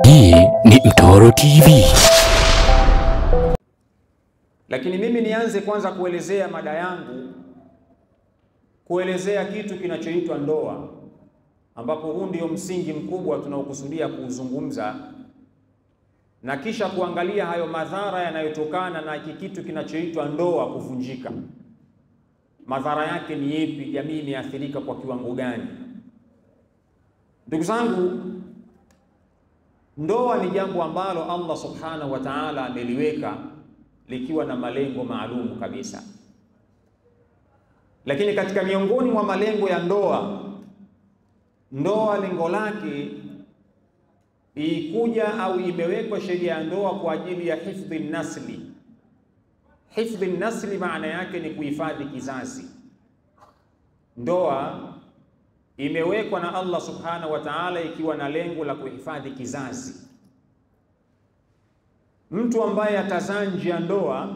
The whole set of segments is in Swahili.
Hii ni Mtoro TV. Lakini mimi nianze kwanza kuelezea mada yangu, kuelezea kitu kinachoitwa ndoa, ambapo huu ndio msingi mkubwa tunaokusudia kuuzungumza, na kisha kuangalia hayo madhara yanayotokana na kitu kinachoitwa ndoa kuvunjika. Madhara yake ni yapi? Jamii imeathirika kwa kiwango gani? Ndugu zangu, ndoa ni jambo ambalo Allah subhanahu wa ta'ala ameliweka likiwa na malengo maalum kabisa. Lakini katika miongoni mwa malengo ya ndoa lengo lake ikuja au imewekwa sheria ya ndoa kwa ajili ya hifdhi nasli. Hifdhi nasli maana yake ni kuhifadhi kizazi. Ndoa imewekwa na Allah subhanahu wa ta'ala ikiwa na lengo la kuhifadhi kizazi. Mtu ambaye atazaa nje ya ndoa,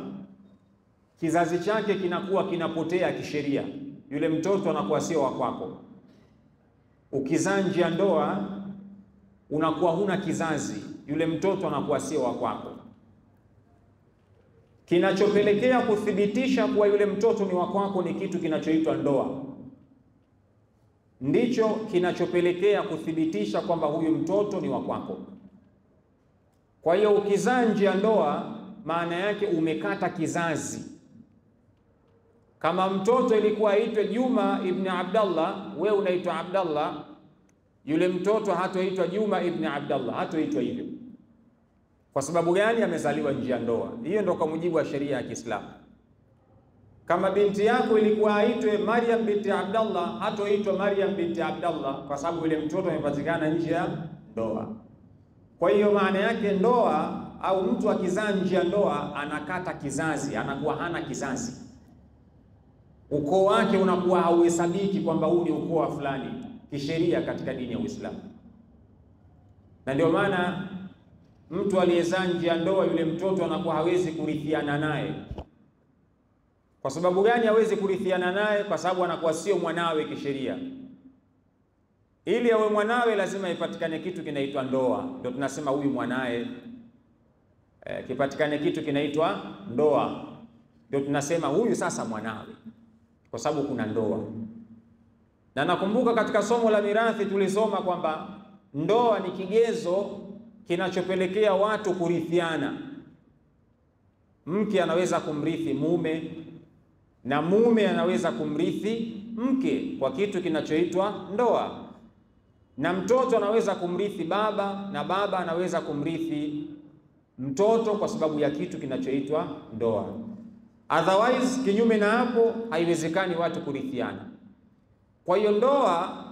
kizazi chake kinakuwa kinapotea kisheria. Yule mtoto anakuwa sio wa kwako. Ukizaa nje ya ndoa unakuwa huna kizazi, yule mtoto anakuwa sio wa kwako. Kinachopelekea kuthibitisha kuwa yule mtoto ni wa kwako ni kitu kinachoitwa ndoa. Ndicho kinachopelekea kuthibitisha kwamba huyu mtoto ni wa kwako. Kwa hiyo ukizaa nje ya ndoa, maana yake umekata kizazi. Kama mtoto ilikuwa aitwe Juma ibn Abdallah, wewe unaitwa Abdallah, yule mtoto hatoitwa Juma ibn Abdallah, hatoitwa hivyo. Kwa sababu gani? Amezaliwa nje ya ndoa. Hiyo ndio kwa mujibu wa sheria ya Kiislamu. Kama binti yako ilikuwa aitwe Maryam binti Abdallah, hatoitwa Maryam binti Abdallah kwa sababu yule mtoto amepatikana nje ya ndoa. Kwa hiyo maana yake ndoa au mtu akizaa nje ya ndoa anakata kizazi, anakuwa hana kizazi. Ukoo wake unakuwa hauhesabiki kwamba huu ni ukoo wa fulani kisheria katika dini ya Uislamu. Na ndio maana mtu aliyezaa nje ya ndoa, yule mtoto anakuwa hawezi kurithiana naye. Kwa sababu gani hawezi kurithiana naye? Kwa sababu anakuwa sio mwanawe kisheria. Ili awe mwanawe lazima ipatikane kitu kinaitwa ndoa. Ndio tunasema huyu mwanae. Kipatikane kitu kinaitwa ndoa, ndio tunasema huyu sasa mwanawe, kwa sababu kuna ndoa. Na nakumbuka katika somo la mirathi tulisoma kwamba ndoa ni kigezo kinachopelekea watu kurithiana. Mke anaweza kumrithi mume na mume anaweza kumrithi mke kwa kitu kinachoitwa ndoa, na mtoto anaweza kumrithi baba na baba anaweza kumrithi mtoto kwa sababu ya kitu kinachoitwa ndoa. Otherwise, kinyume na hapo haiwezekani watu kurithiana. Kwa hiyo ndoa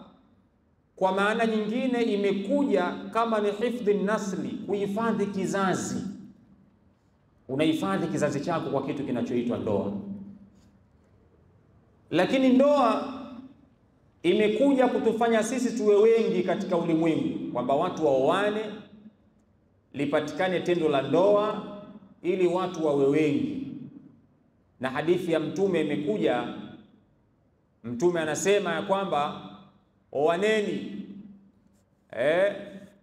kwa maana nyingine imekuja kama ni hifdhi nasli, kuhifadhi kizazi. Unahifadhi kizazi chako kwa kitu kinachoitwa ndoa. Lakini ndoa imekuja kutufanya sisi tuwe wengi katika ulimwengu, kwamba watu waoane, lipatikane tendo la ndoa ili watu wawe wengi. Na hadithi ya Mtume imekuja, Mtume anasema ya kwamba oaneni.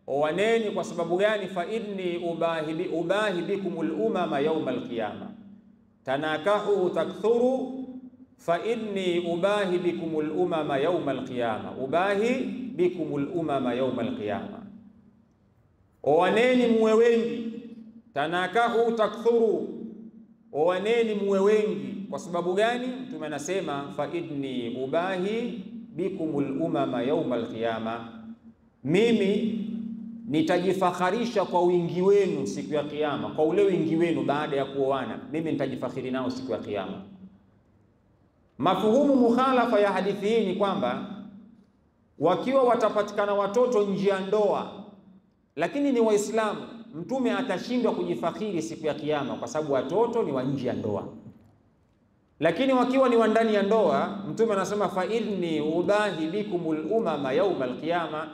Oaneni kwa sababu gani? Fa inni ubahi bikumul umama yawmal qiyama tanakahu takthuru fa inni ubahi bikumul umama yawmal qiyama, ubahi bikumul umama yawmal qiyama. Oaneni muwe wengi, tanakahu takthuru, oaneni muwe wengi. Kwa sababu gani? Mtume anasema fa inni ubahi bikumul umama yawmal qiyama, mimi nitajifakharisha kwa wingi wenu siku ya kiyama. Kwa ule wingi wenu baada ya kuoana, mimi nitajifakhiri nao siku ya kiyama. Mafuhumu mukhalafa ya hadithi hii ni kwamba wakiwa watapatikana watoto nje ya ndoa lakini ni Waislamu, Mtume atashindwa kujifakhiri siku ya kiyama kwa sababu watoto ni wa nje ya ndoa. Lakini wakiwa ni wa ndani ya ndoa, Mtume anasema fa inni ubahi bikumul umama yawmal qiyama,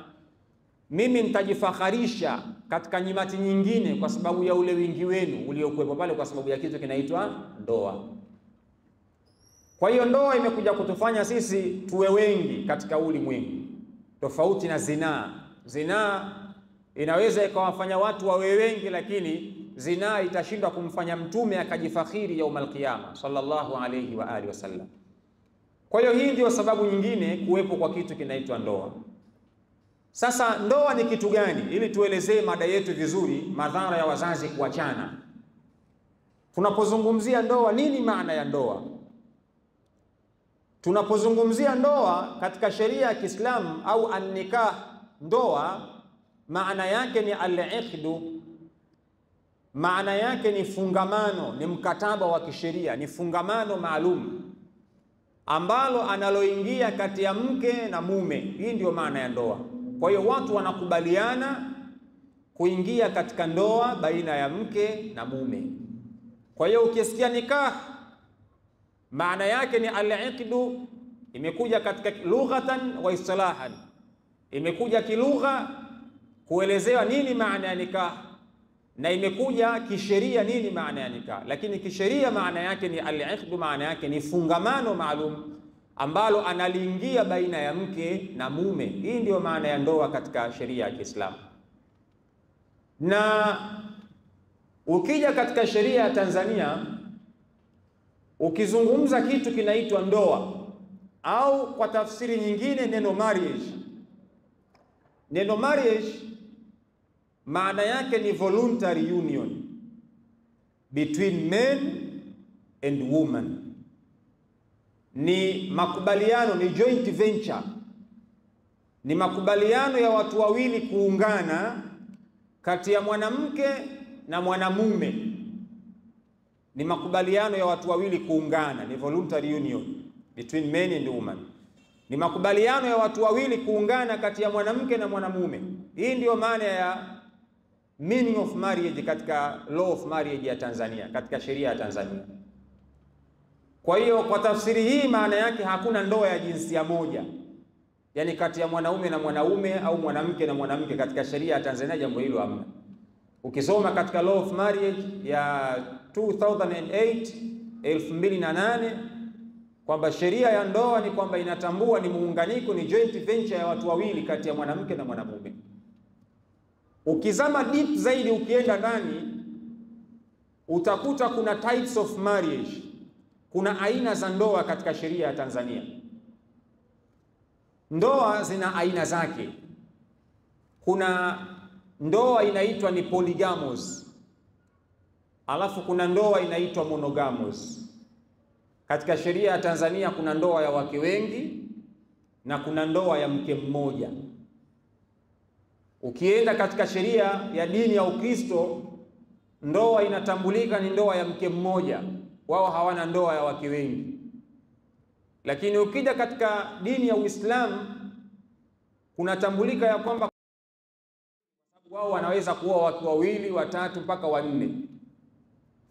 mimi nitajifakharisha katika nyimati nyingine kwa sababu ya ule wingi wenu uliokuwepo pale, kwa sababu ya kitu kinaitwa ndoa. Kwa hiyo ndoa imekuja kutufanya sisi tuwe wengi katika ulimwengu, tofauti na zinaa. Zinaa inaweza ikawafanya watu wawe wengi, lakini zinaa itashindwa kumfanya mtume akajifakhiri yaumul qiyama sallallahu alayhi wa alihi wasallam. Kwa hiyo hii ndio sababu nyingine kuwepo kwa kitu kinaitwa ndoa. Sasa ndoa ni kitu gani, ili tuelezee mada yetu vizuri, madhara ya wazazi kuachana. Tunapozungumzia ndoa, nini maana ya ndoa? Tunapozungumzia ndoa katika sheria ya Kiislamu au an-nikah, ndoa maana yake ni al-iqdu, maana yake ni fungamano, ni mkataba wa kisheria, ni fungamano maalum ambalo analoingia kati ya mke na mume. Hii ndio maana ya ndoa. Kwa hiyo watu wanakubaliana kuingia katika ndoa baina ya mke na mume. Kwa hiyo ukisikia nikah, maana yake ni al-iqdu, imekuja katika lughatan wa istilahan, imekuja kilugha kuelezewa nini maana ya nikah, na imekuja kisheria nini maana ya nikah. Lakini kisheria maana yake ni al-iqdu, maana yake ni fungamano maalum ambalo analiingia baina ya mke na mume. Hii ndio maana ya ndoa katika sheria ya Kiislamu. Na ukija katika sheria ya Tanzania, ukizungumza kitu kinaitwa ndoa, au kwa tafsiri nyingine neno marriage. Neno marriage maana yake ni voluntary union between men and women, ni makubaliano, ni joint venture, ni makubaliano ya watu wawili kuungana kati ya mwanamke na mwanamume. Ni makubaliano ya watu wawili kuungana, ni voluntary union between men and women. Ni makubaliano ya watu wawili kuungana kati ya mwanamke na mwanamume. Hii ndio maana ya meaning of marriage katika law of marriage ya Tanzania, katika sheria ya Tanzania. Kwa hiyo kwa tafsiri hii maana yake hakuna ndoa ya jinsia moja, yani kati ya mwanaume na mwanaume au mwanamke na mwanamke. Katika sheria ya Tanzania jambo hilo hamna. Ukisoma katika law of marriage ya 2008 kwamba sheria ya ndoa ni kwamba inatambua ni muunganiko, ni joint venture ya watu wawili kati ya mwanamke na mwanamume. Ukizama deep zaidi, ukienda ndani, utakuta kuna types of marriage, kuna aina za ndoa katika sheria ya Tanzania. Ndoa zina aina zake. Kuna ndoa inaitwa ni polygamous, alafu kuna ndoa inaitwa monogamous. Katika sheria ya Tanzania kuna ndoa ya wake wengi na kuna ndoa ya mke mmoja. Ukienda katika sheria ya dini ya Ukristo, ndoa inatambulika ni ndoa ya mke mmoja, wao hawana ndoa ya wake wengi. Lakini ukija katika dini ya Uislamu, kunatambulika ya kwamba wao wanaweza kuoa watu wawili, watatu mpaka wanne.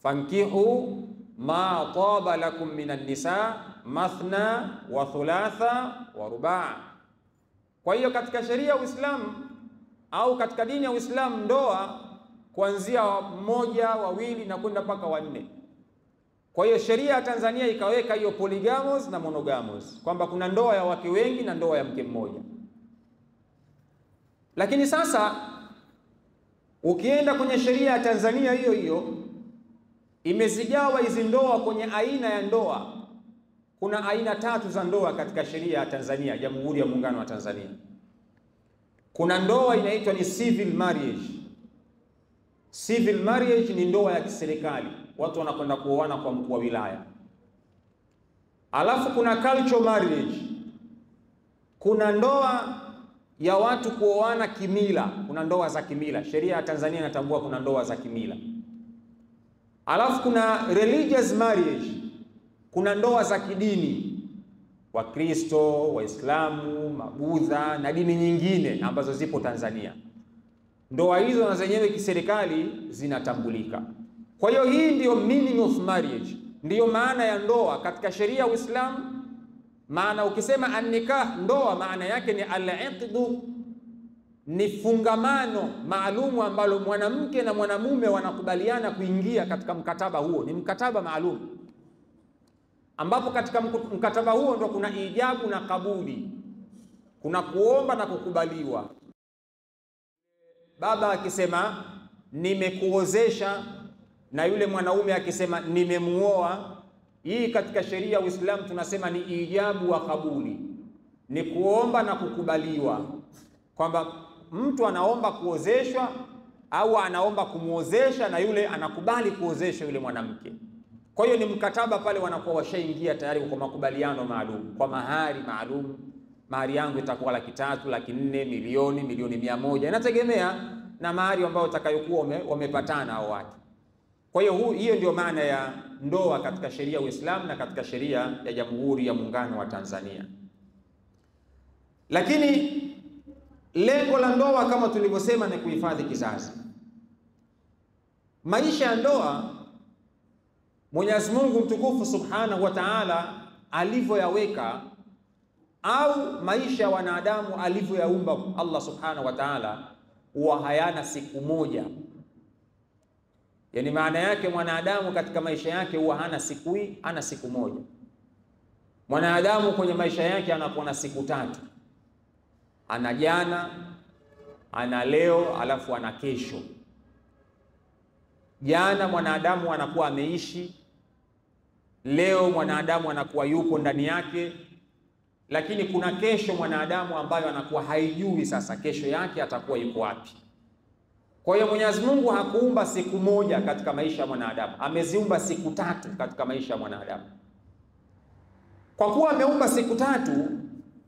Fankihu ma taba lakum minan nisa mathna wa thulatha wa rubaa. Kwa hiyo katika sheria ya Uislamu au katika dini ya Uislamu, ndoa kuanzia mmoja, wawili na kwenda mpaka wanne. Kwa hiyo sheria ya Tanzania ikaweka hiyo polygamous na monogamous, kwamba kuna ndoa ya wake wengi na ndoa ya mke mmoja. Lakini sasa ukienda kwenye sheria ya Tanzania hiyo hiyo, imezigawa hizi ndoa kwenye aina ya ndoa. Kuna aina tatu za ndoa katika sheria ya Tanzania, Jamhuri ya Muungano wa Tanzania. Kuna ndoa inaitwa ni civil marriage. Civil marriage ni ndoa ya kiserikali, watu wanakwenda kuoana kwa mkuu wa wilaya. Alafu kuna cultural marriage, kuna ndoa ya watu kuoana kimila, kuna ndoa za kimila. Sheria ya Tanzania inatambua kuna ndoa za kimila. Alafu kuna religious marriage, kuna ndoa za kidini, Wakristo, Waislamu, Mabudha na dini nyingine ambazo zipo Tanzania. Ndoa hizo na zenyewe kiserikali zinatambulika. Kwa hiyo hii ndiyo meaning of marriage, ndiyo maana ya ndoa katika sheria ya Uislamu. Maana ukisema an-nikah, ndoa maana yake ni al-iqdu, ni fungamano maalumu ambalo mwanamke na mwanamume wanakubaliana kuingia katika mkataba huo. Ni mkataba maalum ambapo katika mkataba huo ndo kuna ijabu na kabuli, kuna kuomba na kukubaliwa. baba akisema nimekuozesha na yule mwanaume akisema nimemuoa, hii katika sheria ya Uislamu tunasema ni ijabu wa kabuli, ni kuomba na kukubaliwa, kwamba mtu anaomba kuozeshwa au anaomba kumuozesha na yule anakubali kuozesha yule mwanamke. Kwa hiyo ni mkataba pale, wanakuwa washaingia tayari kwa makubaliano maalum, kwa mahari maalum. Mahari yangu itakuwa 300,000, 400,000, milioni, milioni 100, inategemea na mahari ambayo utakayokuwa wamepatana hao watu. Kwa hiyo hiyo ndio maana ya ndoa katika sheria ya Uislamu na katika sheria ya Jamhuri ya Muungano wa Tanzania. Lakini lengo la ndoa kama tulivyosema ni kuhifadhi kizazi. Maisha ya ndoa Mwenyezi Mungu mtukufu Subhanahu wa Ta'ala alivyoyaweka, au maisha ya wanadamu alivyoyaumba Allah Subhanahu wa Ta'ala, huwa hayana siku moja. Yani maana yake mwanadamu katika maisha yake huwa hana siku moja. Mwanadamu kwenye maisha yake anakuwa na siku 3. Ana jana, ana leo, alafu ana kesho. Jana mwanadamu anakuwa ameishi, leo mwanadamu anakuwa yupo ndani yake, lakini kuna kesho mwanadamu ambayo anakuwa haijui sasa kesho yake atakuwa yuko wapi. Kwa hiyo Mwenyezi Mungu hakuumba siku moja katika maisha ya mwanadamu, ameziumba siku 3 katika maisha ya mwanadamu. Kwa kuwa ameumba siku 3,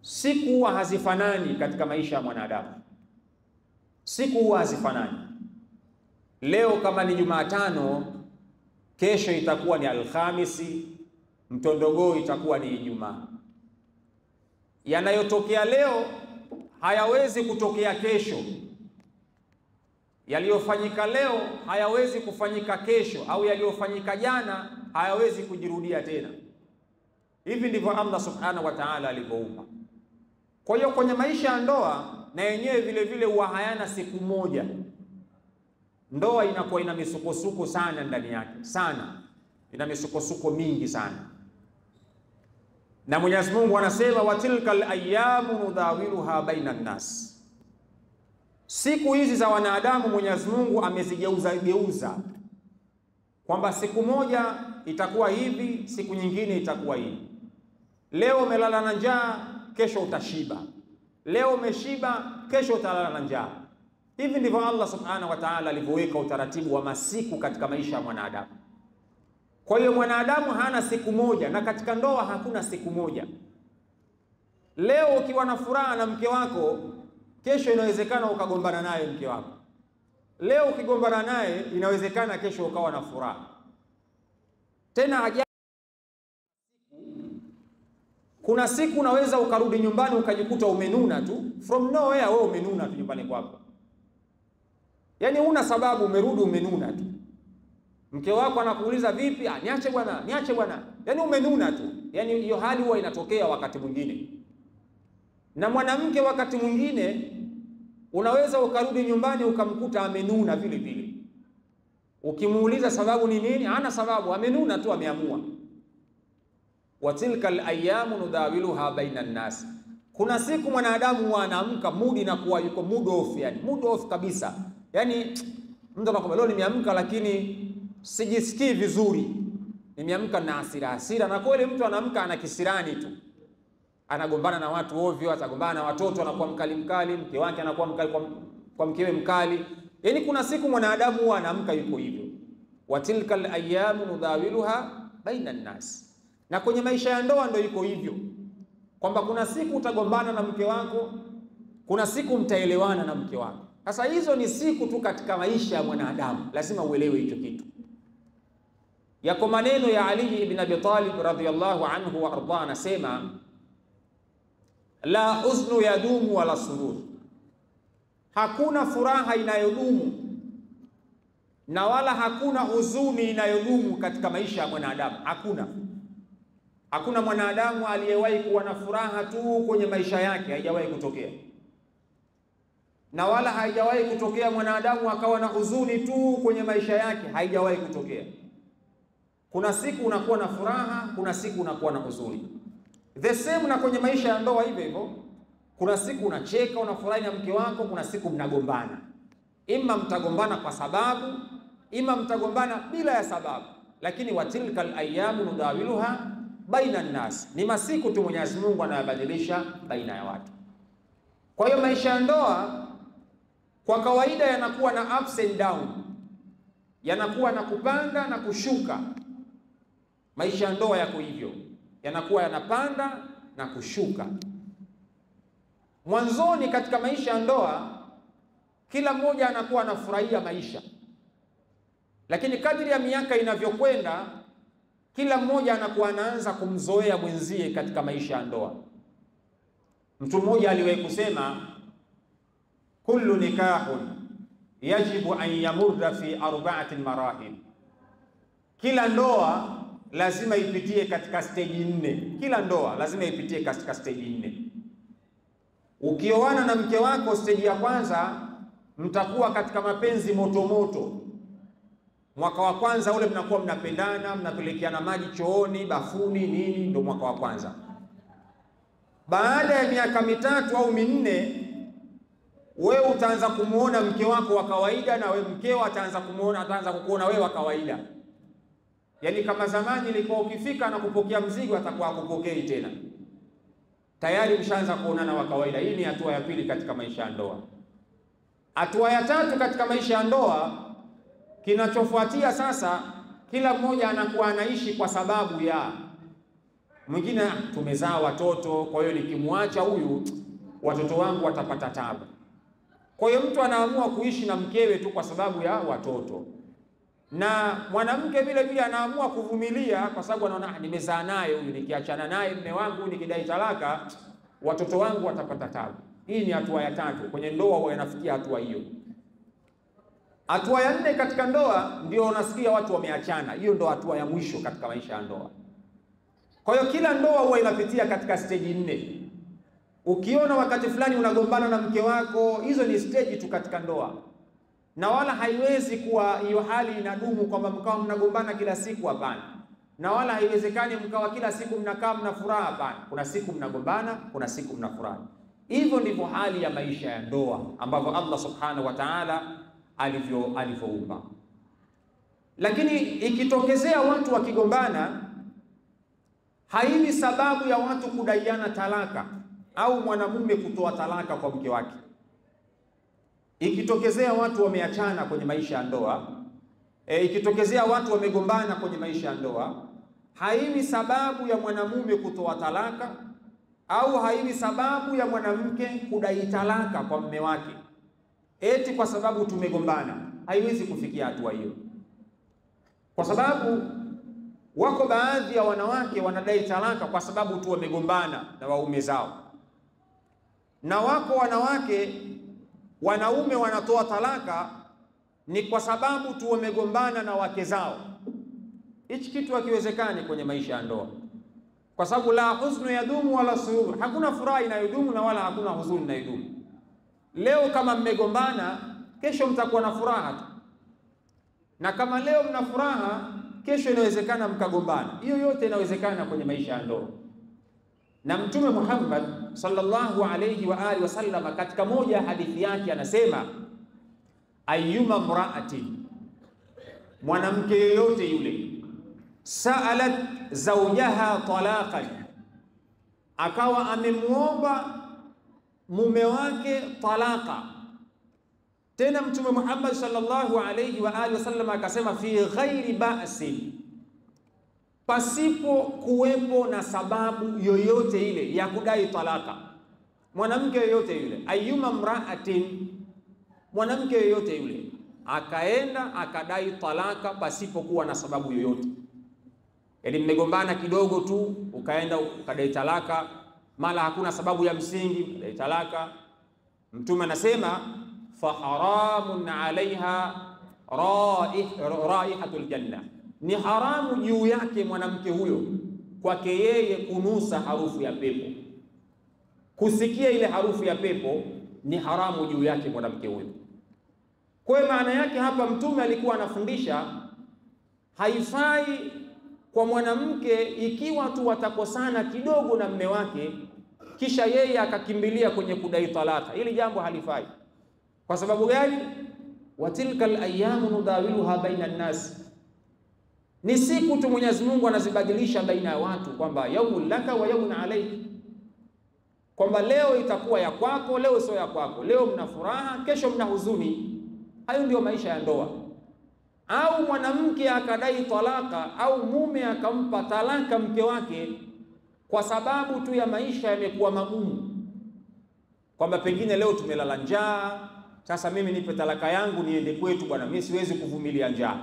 siku huwa hazifanani katika maisha ya mwanadamu. Siku huwa hazifanani. Leo kama ni Jumatano, kesho itakuwa ni Alhamisi, mtondogoo itakuwa ni Ijumaa. Yanayotokea leo hayawezi kutokea kesho. Yaliyofanyika leo hayawezi kufanyika kesho, au yaliyofanyika jana hayawezi kujirudia tena. Hivi ndivyo Allah Subhanahu wa Ta'ala alivyoumba. Kwa hiyo kwenye maisha ya ndoa na yenyewe vile vile huwa hayana siku moja. Ndoa inakuwa ina misukosuko sana ndani yake, sana. Ina misukosuko mingi sana. Na Mwenyezi Mungu anasema watilkal ayyamu nudawiluha baina nas. Siku hizi za wanadamu Mwenyezi Mungu amezigeuza, kwamba siku moja itakuwa hivi, siku nyingine itakuwa hivi. Leo umelala na njaa, kesho utashiba. Leo umeshiba, kesho utalala na njaa. Hivi ndivyo Allah Subhanahu wa Ta'ala alivyoweka utaratibu wa masiku katika maisha ya mwanadamu. Kwa hiyo mwanadamu hana siku moja, na katika ndoa hakuna siku moja. Leo ukiwa na furaha na mke wako, kesho inawezekana ukagombana naye mke wako. Leo ukigombana naye inawezekana kesho ukawa na furaha. Tena kuna siku unaweza ukarudi nyumbani ukajikuta umenuna tu, from nowhere wewe umenuna tu nyumbani kwako. Yaani una sababu, umerudi umenuna tu. Mke wako anakuuliza vipi? Niache bwana, niache bwana. Yaani umenuna tu. Yaani hiyo hali huwa inatokea wakati mwingine. Na mwanamke wakati mwingine unaweza ukarudi nyumbani ukamkuta amenuna vile vile. Ukimuuliza sababu ni nini? Hana sababu, amenuna tu, ameamua. Watilkal ayyamu nudawiluha baina nas. Kuna siku mwanadamu anaamka mood na kuwa yuko mood off, yani mood off kabisa. Yani mtu anakwambia leo nimeamka lakini sijisikii vizuri. Nimeamka na hasira, na kweli mtu anaamka ana kisirani tu. Anagombana na watu ovyo, atagombana na watoto, anakuwa mkali, mke wake anakuwa mkali kwa mkewe mkali. Yani kuna siku mwanadamu huwa anaamka yuko hivyo. Watilkal ayyamu nudawiluha baina nas. Na kwenye maisha ya ndoa ndio iko hivyo, kwamba kuna siku utagombana na mke wako, kuna siku mtaelewana na mke wako. Sasa hizo ni siku tu katika maisha ya mwanadamu, lazima uelewe hicho kitu. Yako maneno ya Ali ibn Abi Talib radhiyallahu anhu wa arda, anasema la huznu yadumu wala surur. Hakuna furaha inayodumu na wala hakuna huzuni inayodumu katika maisha ya mwanadamu. Hakuna mwanadamu aliyewahi kuwa na furaha tu kwenye maisha yake, haijawahi kutokea. Na wala haijawahi kutokea mwanadamu akawa na huzuni tu kwenye maisha yake, haijawahi kutokea. Kuna siku unakuwa na furaha, kuna siku unakuwa na huzuni. The same na kwenye maisha ya ndoa hivyo hivyo. Kuna siku unacheka, unafurahi na mke wako, kuna siku mnagombana. Ima mtagombana kwa sababu, ima mtagombana bila ya sababu. Lakini watilka al-ayyamu nudawiluha baina an-nas, ni masiku tu Mwenyezi Mungu anayabadilisha baina ya watu. Kwa hiyo maisha ya ndoa kwa kawaida yanakuwa na ups and down, yanakuwa na kupanda na kushuka. Maisha ya ndoa yako hivyo, yanakuwa yanapanda na kushuka. Mwanzoni katika maisha ya ndoa kila mmoja anakuwa anafurahia maisha, lakini kadri ya miaka inavyokwenda kila mmoja anakuwa anaanza kumzoea mwenzie katika maisha ya ndoa. Mtu mmoja aliwahi kusema, kullu nikahun yajibu an yamurra fi arba'ati marahil, kila ndoa lazima ipitie katika stage 4. Kila ndoa lazima ipitie katika stage 4. Ukioana na mke wako, stage ya kwanza mtakuwa katika mapenzi moto moto. Mwaka wa kwanza ule mnakuwa mnapendana, mnapelekeana maji chooni, bafuni, nini, ndio mwaka wa kwanza. Baada ya miaka 3 au 4 wewe utaanza kumuona mke wako wa kawaida, na wewe mkeo ataanza kukuona wewe wa kawaida. Yaani kama zamani ilikuwa ukifika na kupokea mzigo atakuwa hakupokei tena. Tayari mshaanza kuonana wa kawaida. Hii ni hatua ya pili katika maisha ya ndoa. Hatua ya tatu katika maisha ya ndoa, kinachofuatia sasa, kila mmoja anakuwa anaishi kwa sababu ya mwingine. Tumezaa watoto, kwa hiyo nikimwacha huyu watoto wangu watapata tabu. Kwa hiyo mtu anaamua kuishi na mkewe tu kwa sababu ya watoto, na mwanamke vile vile anaamua kuvumilia kwa sababu anaona nimezaa naye huyu, nikiachana naye mume wangu, nikidai talaka watoto wangu watapata tabu. Hii ni hatua ya tatu kwenye ndoa, wanafikia hatua hiyo. Hatua ya 4 katika ndoa ndio unasikia watu wameachana. Hiyo ndio hatua ya mwisho katika maisha ya ndoa. Kwa hiyo kila ndoa huwa inapitia katika stage 4. Ukiona wakati fulani unagombana na mke wako, hizo ni stage tu katika ndoa, na wala haiwezi kuwa hiyo hali inadumu kwamba mkao mnagombana kila siku. Hapana. Na wala haiwezekani mkawa kila siku mnakaa mna furaha. Hapana. Kuna siku mnagombana, kuna siku mnafurahi. Hivyo ndivyo hali ya maisha ya ndoa ambavyo Allah subhanahu wa ta'ala alivyoumba. Lakini ikitokezea watu wakigombana, haini sababu ya watu kudaiana talaka au mwanamume kutoa talaka kwa mke wake. Ikitokezea watu wameachana kwenye maisha ya ndoa, ikitokezea watu wamegombana kwenye maisha ya ndoa, haini sababu ya mwanamume kutoa talaka au haini sababu ya mwanamke kudai talaka kwa mume wake eti kwa sababu tumegombana. Haiwezi kufikia hatua hiyo, kwa sababu wako baadhi ya wanawake wanadai talaka kwa sababu tu wamegombana na waume zao, na wako wanaume wanatoa talaka ni kwa sababu tu wamegombana na wake zao. Hichi kitu hakiwezekani kwenye maisha ya ndoa, kwa sababu la huznu yadumu wala surur, hakuna furaha inayodumu na wala hakuna huzuni inayodumu. Leo kama mmegombana, kesho mtakuwa na furaha tu, na kama leo mna furaha, kesho inawezekana mkagombana. Hiyo yote inawezekana kwenye maisha ya ndoa. Na Mtume Muhammad sallallahu alayhi wa alihi wasallam katika moja ya hadithi yake anasema, ayyuma mraati, mwanamke yoyote yule, saalat zawjaha talaqan, akawa amemuomba mume wake talaka. Tena Mtume Muhammad sallallahu alayhi wa alihi wasallam akasema, fi ghairi ba'si, pasipo kuwepo na sababu yoyote ile ya kudai talaka. Mwanamke yoyote yule, ayyuma mraatin, mwanamke yoyote yule akaenda akadai talaka pasipo kuwa na sababu yoyote. Yaani mmegombana kidogo tu ukaenda ukadai talaka, mala hakuna sababu ya msingi ukadai talaka. Mtume anasema, fa haramun alaiha raihatul janna, ni haramu juu yake mwanamke huyo, kwake yeye kunusa harufu ya pepo. Kusikia ile harufu ya pepo ni haramu juu yake mwanamke huyo. Kwa maana yake hapa Mtume alikuwa anafundisha haifai kwa mwanamke, ikiwa tu watakosana kidogo na mume wake kisha yeye akakimbilia kwenye kudai talaka, hili jambo halifai. Kwa sababu gani? wa tilka al-ayyamu nudawiluha baina an-nas, ni siku tu Mwenyezi Mungu anazibadilisha baina ya watu, kwamba yaumul laka wa yaumun alayk, kwamba leo itakuwa ya kwako, leo sio ya kwako, leo mna furaha, kesho mna huzuni. Hayo ndio maisha ya ndoa. Au mwanamke akadai talaka au mume akampa talaka mke wake kwa sababu tu ya maisha yamekuwa magumu, kwamba pengine leo tumelala njaa, sasa mimi nipe talaka yangu niende kwetu bwana, mimi siwezi kuvumilia njaa.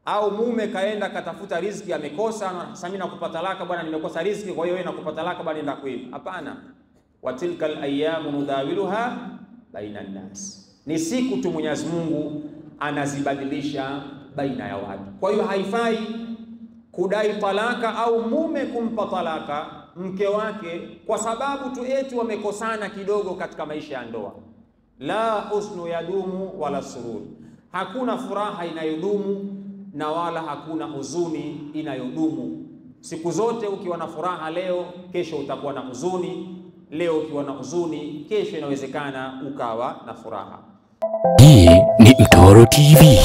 Au mume kaenda katafuta riziki amekosa, sasa mimi nakupa talaka bwana, nimekosa riziki, kwa hiyo wewe nakupa talaka bwana, nenda kwenu. Hapana, wa tilka al-ayyamu nudawiluha baina an-nas, ni siku tu Mwenyezi Mungu anazibadilisha baina ya watu. Kwa hiyo haifai kudai talaka au mume kumpa talaka mke wake kwa sababu tu eti wamekosana kidogo katika maisha ya ndoa. La husnu yadumu wala surur, hakuna furaha inayodumu na wala hakuna huzuni inayodumu. Siku zote ukiwa na furaha leo, kesho utakuwa na huzuni. Leo ukiwa na huzuni, kesho inawezekana ukawa na furaha. Hii ni Mtoro TV.